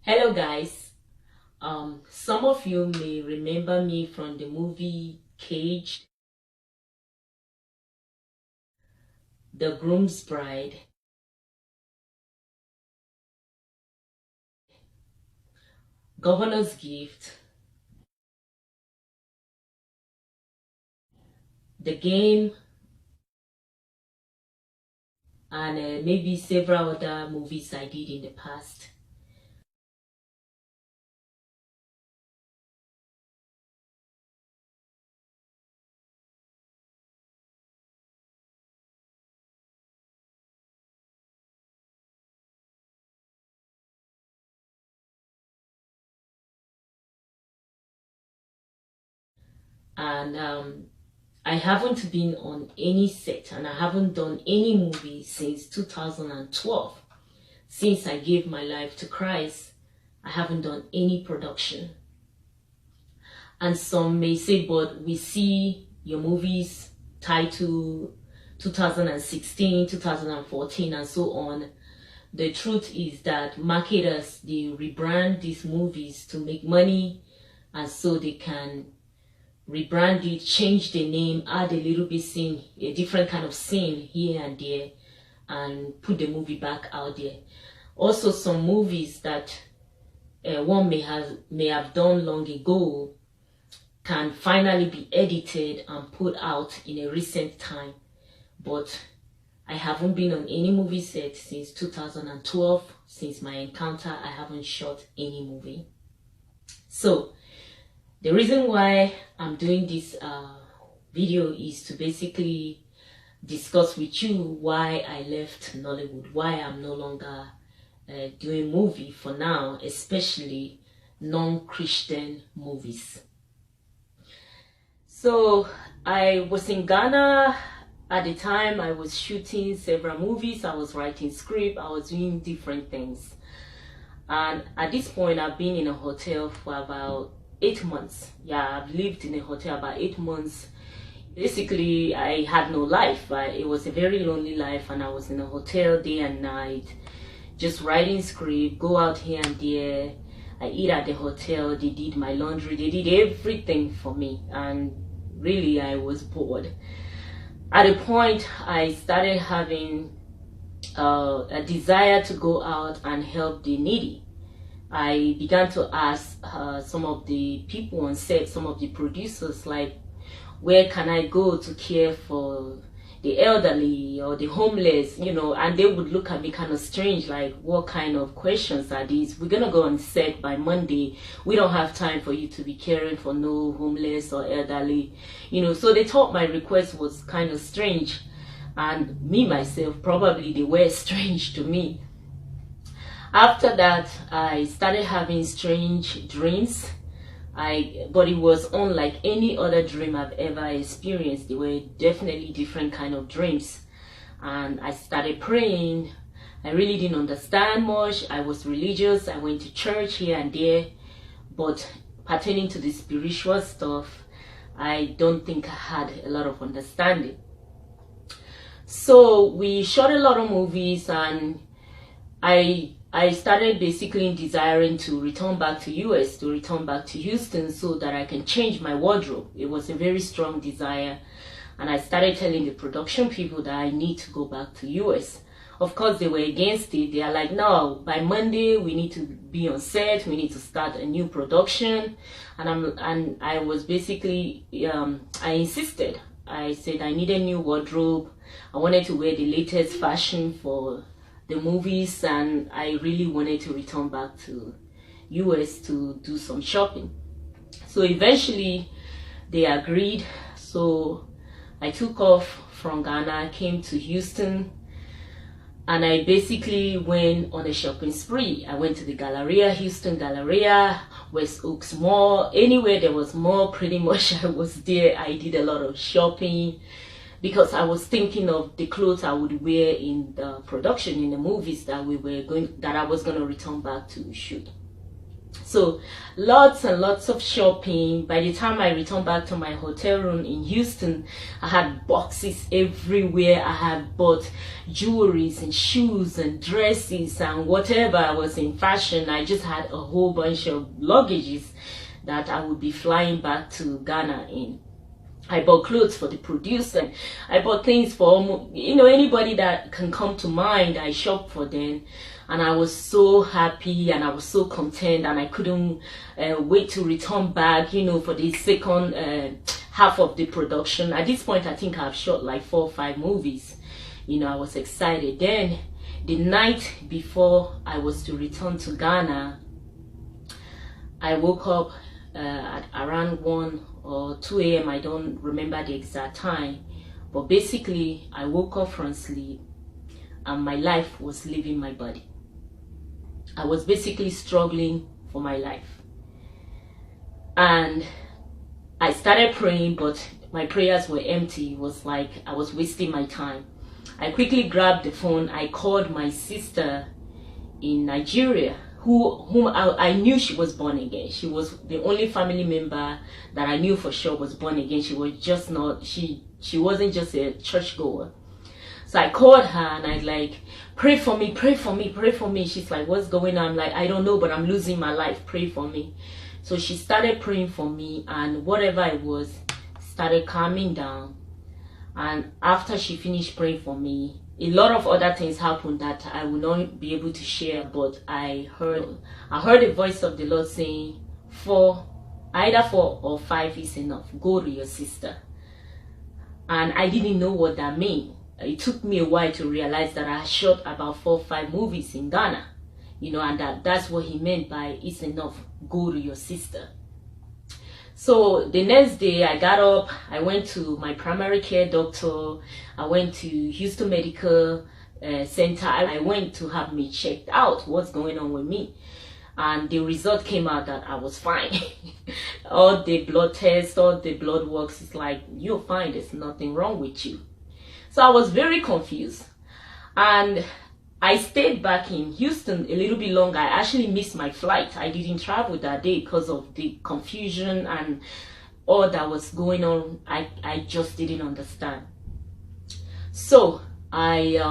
Hello guys. Some of you may remember me from the movie Caged, The Groom's Bride, Governor's Gift, The Game, and maybe several other movies I did in the past. And I haven't been on any set and I haven't done any movie since 2012. Since I gave my life to Christ, I haven't done any production. And some may say, but we see your movies titled 2016, 2014, and so on. The truth is that marketers, they rebrand these movies to make money, and so they can rebrand it, change the name, add a little bit scene, a different kind of scene here and there, and put the movie back out there. Also, some movies that one may have done long ago can finally be edited and put out in a recent time. But I haven't been on any movie set since 2012. Since my encounter, I haven't shot any movie. So the reason why I'm doing this video is to basically discuss with you why I left Nollywood, why I'm no longer doing movie for now, especially non-Christian movies. So I was in Ghana at the time. I was shooting several movies, I was writing script, I was doing different things. And at this point, I've been in a hotel for about 8 months. Yeah, I've lived in a hotel about 8 months. Basically, I had no life. It was a very lonely life, and I was in a hotel day and night, just writing script, go out here and there. I eat at the hotel, they did my laundry, they did everything for me, and really I was bored. At a point, I started having a desire to go out and help the needy. I began to ask some of the people on set, some of the producers, like, where can I go to care for the elderly or the homeless, you know? And they would look at me kind of strange, like, what kind of questions are these? We're gonna go on set by Monday. We don't have time for you to be caring for no homeless or elderly, you know? So they thought my request was kind of strange, and me myself, probably they were strange to me. After that, I started having strange dreams. But it was unlike any other dream I've ever experienced. They were definitely different kind of dreams. And I started praying. I really didn't understand much. I was religious. I went to church here and there. But pertaining to the spiritual stuff, I don't think I had a lot of understanding. So we shot a lot of movies, and I started basically desiring to return back to US, to return back to Houston, so that I can change my wardrobe. It was a very strong desire. And I started telling the production people that I need to go back to US. Of course, they were against it. They are like, no, by Monday, we need to be on set. We need to start a new production. And I was basically, I insisted. I said I needed a new wardrobe. I wanted to wear the latest fashion for the movies, and I really wanted to return back to US to do some shopping. So eventually they agreed. So I took off from Ghana, came to Houston, and I basically went on a shopping spree. I went to the Galleria, Houston Galleria, West Oaks Mall, anywhere there was mall, pretty much I was there. I did a lot of shopping, because I was thinking of the clothes I would wear in the production, in the movies that I was going to return back to shoot. So lots and lots of shopping. By the time I returned back to my hotel room in Houston, I had boxes everywhere. I had bought jewelries and shoes and dresses and whatever was in fashion. I just had a whole bunch of luggages that I would be flying back to Ghana in. I bought clothes for the producer. I bought things for almost, anybody that can come to mind. I shopped for them, and I was so happy and I was so content, and I couldn't wait to return back, for the second half of the production. At this point, I think I've shot like 4 or 5 movies. I was excited. Then the night before I was to return to Ghana, I woke up at around 1 or 2 a.m. I don't remember the exact time, but basically I woke up from sleep and my life was leaving my body. I was basically struggling for my life, and I started praying, but my prayers were empty. It was like I was wasting my time. I quickly grabbed the phone. I called my sister in Nigeria, whom I knew she was born again. She was the only family member that I knew for sure was born again. She was just not, she wasn't just a churchgoer. So I called her and I like, pray for me, pray for me, pray for me. She's like, what's going on? I'm like, I don't know, but I'm losing my life. Pray for me. So she started praying for me, and whatever it was started calming down. And after she finished praying for me, a lot of other things happened that I will not be able to share, but I heard the voice of the Lord saying, either 4 or 5 is enough. Go to your sister. And I didn't know what that meant. It took me a while to realize that I shot about 4 or 5 movies in Ghana, and that's what he meant by it's enough. Go to your sister. So the next day I got up, I went to my primary care doctor, I went to Houston Medical Center. I went to have me checked out, what's going on with me. And the result came out that I was fine. All the blood tests, all the blood works, it's like, you're fine, there's nothing wrong with you. So I was very confused. And I stayed back in Houston a little bit longer. I actually missed my flight. I didn't travel that day because of the confusion and all that was going on. I just didn't understand. So I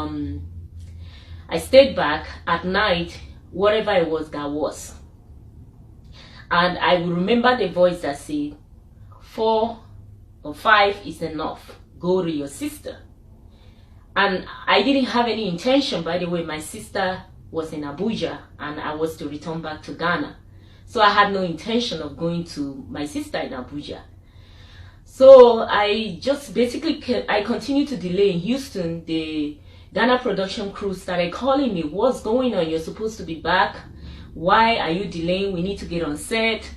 stayed back at night, whatever it was that was. And I will remember the voice that said, 4 or 5 is enough. Go to your sister. And I didn't have any intention. By the way, my sister was in Abuja and I was to return back to Ghana. So I had no intention of going to my sister in Abuja. So I just basically, I continued to delay in Houston. The Ghana production crew started calling me, what's going on? You're supposed to be back. Why are you delaying? We need to get on set.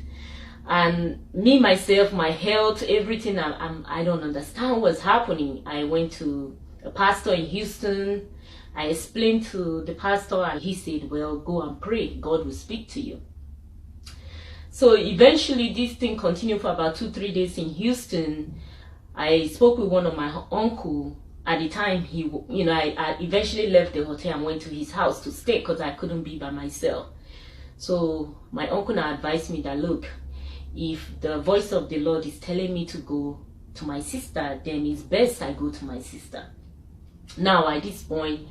And me, myself, my health, everything, I don't understand what's happening. I went to a pastor in Houston. I explained to the pastor and he said, well, go and pray. God will speak to you. So eventually this thing continued for about 2-3 days in Houston. I spoke with one of my uncle. At the time, I eventually left the hotel and went to his house to stay because I couldn't be by myself. So my uncle now advised me that, look, if the voice of the Lord is telling me to go to my sister, then it's best I go to my sister. Now, at this point,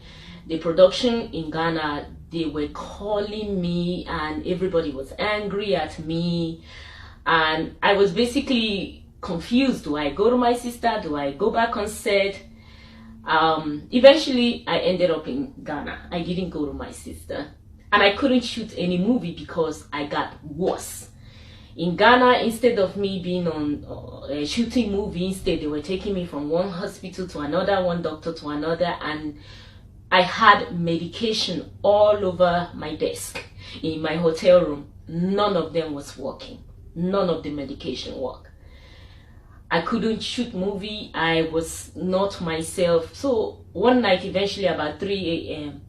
the production in Ghana, they were calling me and everybody was angry at me. And I was basically confused. Do I go to my sister? Do I go back on set? Eventually, I ended up in Ghana. I didn't go to my sister. And I couldn't shoot any movie because I got worse. In Ghana, instead of me being on shooting movie, instead they were taking me from one hospital to another, one doctor to another, and I had medication all over my desk in my hotel room. None of them was working. None of the medication worked. I couldn't shoot movie. I was not myself. So one night, eventually about 3 a.m.,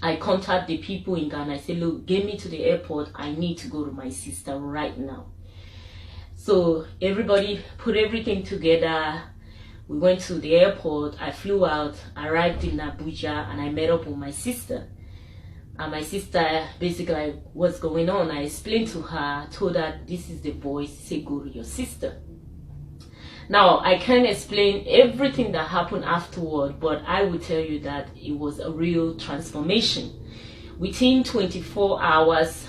I contacted the people in Ghana. I said, look, get me to the airport. I need to go to my sister right now. So everybody put everything together. We went to the airport. I flew out, arrived in Abuja, and I met up with my sister. And my sister, basically, like, what's going on? I explained to her, told her, this is the voice, say go to your sister. Now, I can't explain everything that happened afterward, but I will tell you that it was a real transformation. Within 24 hours,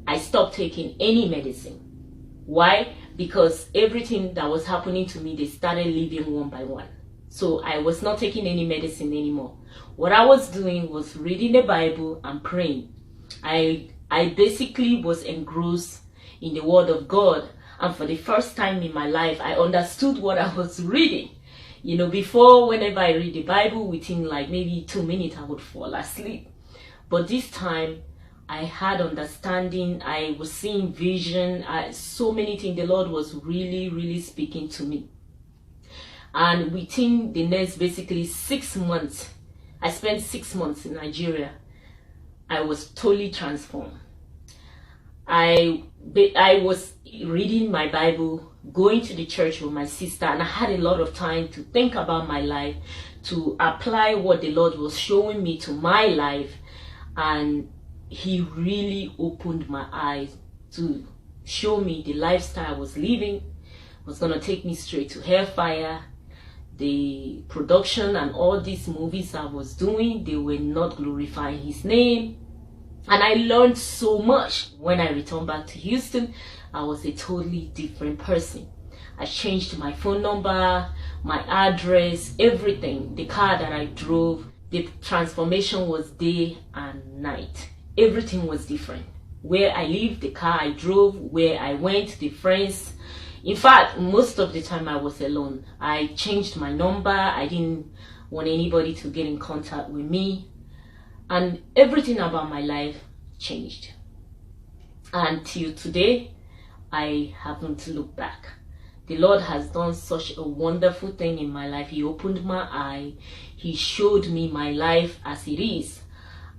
I stopped taking any medicine. Why? Because everything that was happening to me, they started leaving one by one. So I was not taking any medicine anymore. What I was doing was reading the Bible and praying. I basically was engrossed in the Word of God. And for the first time in my life, I understood what I was reading. You know, before, whenever I read the Bible, within like maybe 2 minutes, I would fall asleep. But this time, I had understanding. I was seeing vision. So many things. The Lord was really, really speaking to me. And within the next basically 6 months, I spent 6 months in Nigeria. I was totally transformed. I was reading my Bible, going to the church with my sister, and I had a lot of time to think about my life, to apply what the Lord was showing me to my life. And He really opened my eyes to show me the lifestyle I was living was going to take me straight to hellfire. The production and all these movies I was doing, they were not glorifying His name. And I learned so much. When I returned back to Houston, I was a totally different person. I changed my phone number, my address, everything. The car that I drove, the transformation was day and night. Everything was different. Where I lived, the car I drove, where I went, the friends. In fact, most of the time I was alone. I changed my number. I didn't want anybody to get in contact with me. And everything about my life changed. Until today, I haven't looked back. The Lord has done such a wonderful thing in my life. He opened my eye. He showed me my life as it is.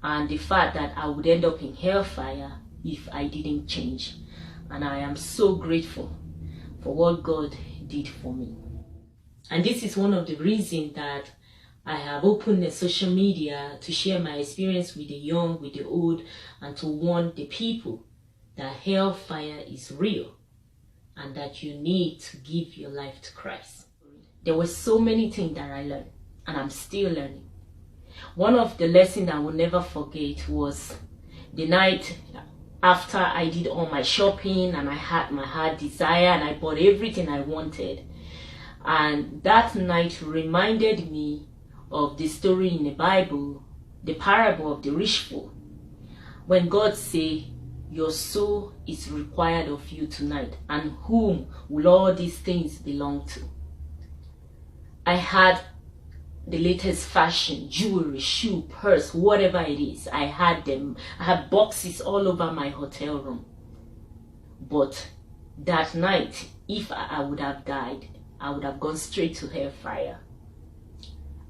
And the fact that I would end up in hellfire if I didn't change. And I am so grateful for what God did for me. And this is one of the reasons that I have opened a social media to share my experience with the young, with the old, and to warn the people that hellfire is real and that you need to give your life to Christ. There were so many things that I learned, and I'm still learning. One of the lessons I will never forget was the night after I did all my shopping and I had my heart desire and I bought everything I wanted. And that night reminded me of the story in the Bible, the parable of the rich fool. When God says, your soul is required of you tonight, and whom will all these things belong to? I had the latest fashion, jewelry, shoe, purse, whatever it is. I had them. I had boxes all over my hotel room. But that night, if I would have died, I would have gone straight to hellfire.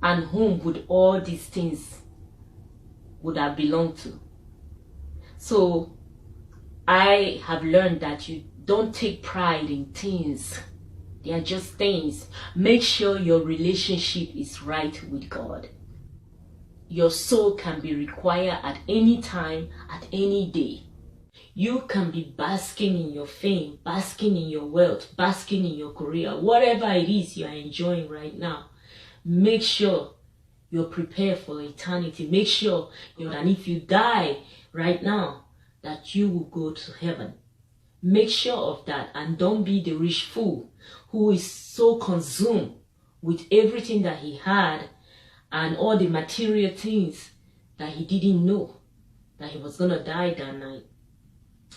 And whom would all these things would have belonged to? So I have learned that you don't take pride in things. They are just things. Make sure your relationship is right with God. Your soul can be required at any time, at any day. You can be basking in your fame, basking in your wealth, basking in your career, whatever it is you are enjoying right now. Make sure you're prepared for eternity. Make sure that if you die right now, that you will go to heaven. Make sure of that, and don't be the rich fool who is so consumed with everything that he had and all the material things that he didn't know that he was going to die that night.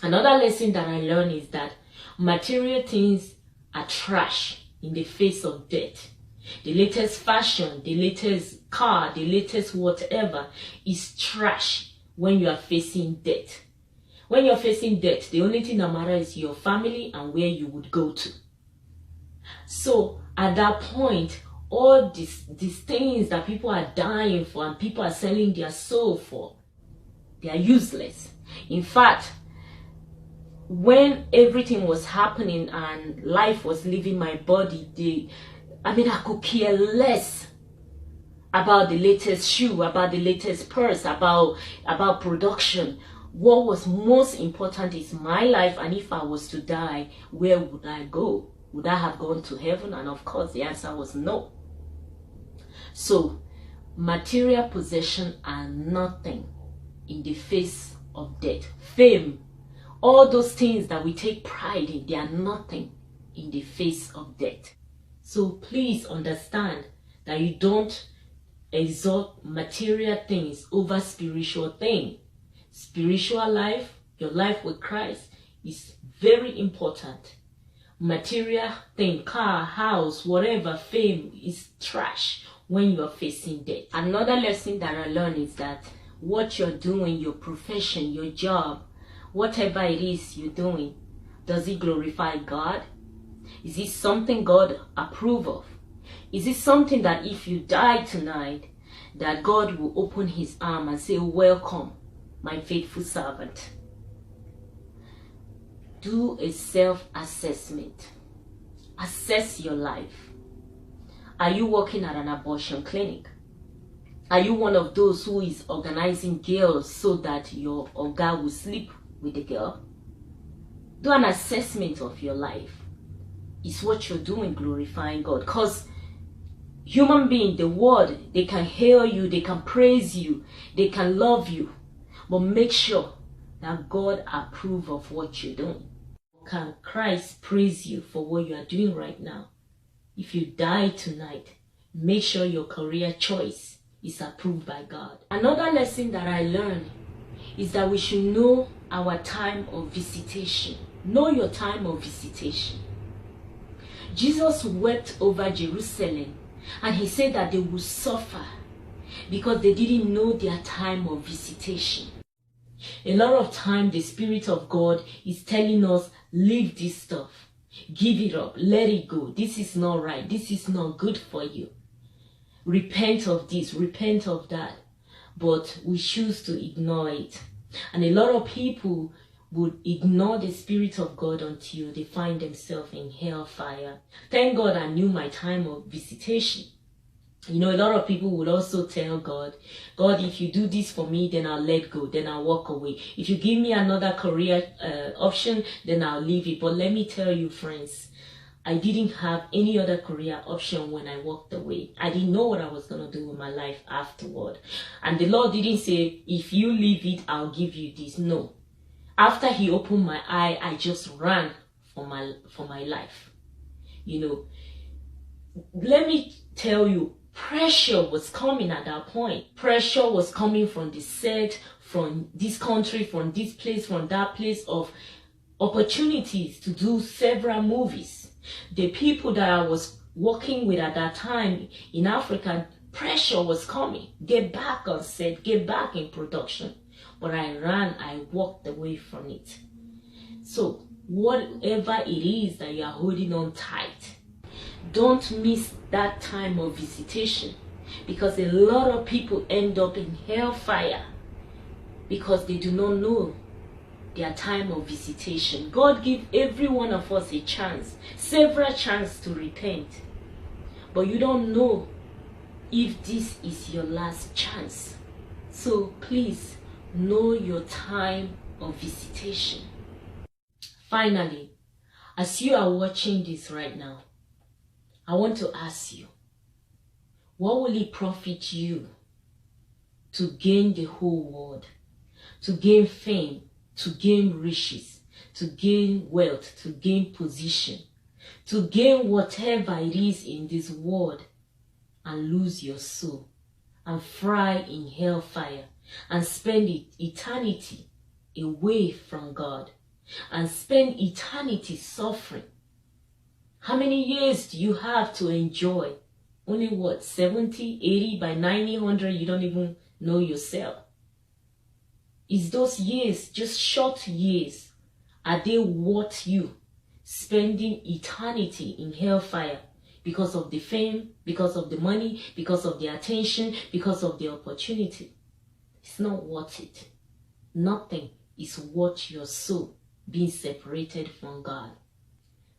Another lesson that I learned is that material things are trash in the face of death. The latest fashion, the latest car, the latest whatever is trash when you are facing death. When you're facing death, the only thing that matters is your family and where you would go to. So at that point, all these things that people are dying for and people are selling their soul for, they are useless. In fact, when everything was happening and life was leaving my body, I could care less. about the latest shoe, about the latest purse, about production. What was most important is my life, and if I was to die, where would I go? Would I have gone to heaven? And of course, the answer was no. So, material possession are nothing in the face of death. Fame, all those things that we take pride in, they are nothing in the face of death. So please understand that you don't exalt material things over spiritual things. Spiritual life, your life with Christ, is very important. Material thing, car, house, whatever, fame is trash when you are facing death. Another lesson that I learned is that what you're doing, your profession, your job, whatever it is you're doing, does it glorify God? Is it something God approves of? Is it something that if you die tonight, that God will open his arm and say, welcome, my faithful servant? Do a self-assessment. Assess your life. Are you working at an abortion clinic? Are you one of those who is organizing girls so that your oga will sleep with the girl? Do an assessment of your life. Is what you're doing glorifying God? Because human being, the world, they can hail you, they can praise you, they can love you, but make sure that God approves of what you're doing. Can Christ praise you for what you are doing right now? If you die tonight, make sure your career choice is approved by God. Another lesson that I learned is that we should know our time of visitation. Know your time of visitation. Jesus wept over Jerusalem, and he said that they would suffer because they didn't know their time of visitation. A lot of time the Spirit of God is telling us, leave this stuff, give it up, let it go. This is not right. This is not good for you. Repent of this, repent of that. But we choose to ignore it. And a lot of people would ignore the Spirit of God until they find themselves in hellfire. Thank God I knew my time of visitation. You know, a lot of people would also tell God, God, if you do this for me, then I'll let go, then I'll walk away. If you give me another career option, then I'll leave it. But let me tell you, friends, I didn't have any other career option when I walked away. I didn't know what I was going to do with my life afterward. And the Lord didn't say, if you leave it, I'll give you this. No. After he opened my eye, I just ran for my life. You know, let me tell you, pressure was coming at that point. Pressure was coming from the set, from this country, from this place, from that place, of opportunities to do several movies. The people that I was working with at that time in Africa, pressure was coming. Get back on set, get back in production. But I ran, I walked away from it. So whatever it is that you are holding on tight, don't miss that time of visitation, because a lot of people end up in hellfire because they do not know their time of visitation. God give every one of us a chance, several chances to repent, but you don't know if this is your last chance. So please know your time of visitation. Finally, as you are watching this right now, I want to ask you, what will it profit you to gain the whole world, to gain fame, to gain riches, to gain wealth, to gain position, to gain whatever it is in this world, and lose your soul and fry in hellfire and spend eternity away from God and spend eternity suffering? How many years do you have to enjoy? Only what, 70, 80, by 90, 100, you don't even know yourself. Is those years just short years? Are they worth you spending eternity in hellfire because of the fame, because of the money, because of the attention, because of the opportunity? It's not worth it. Nothing is worth your soul being separated from God.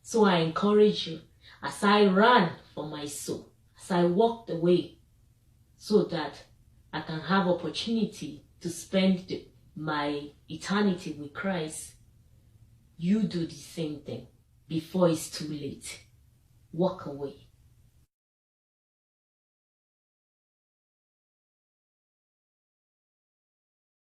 So I encourage you, as I ran for my soul, as I walked away so that I can have opportunity to spend my eternity with Christ, you do the same thing before it's too late. Walk away.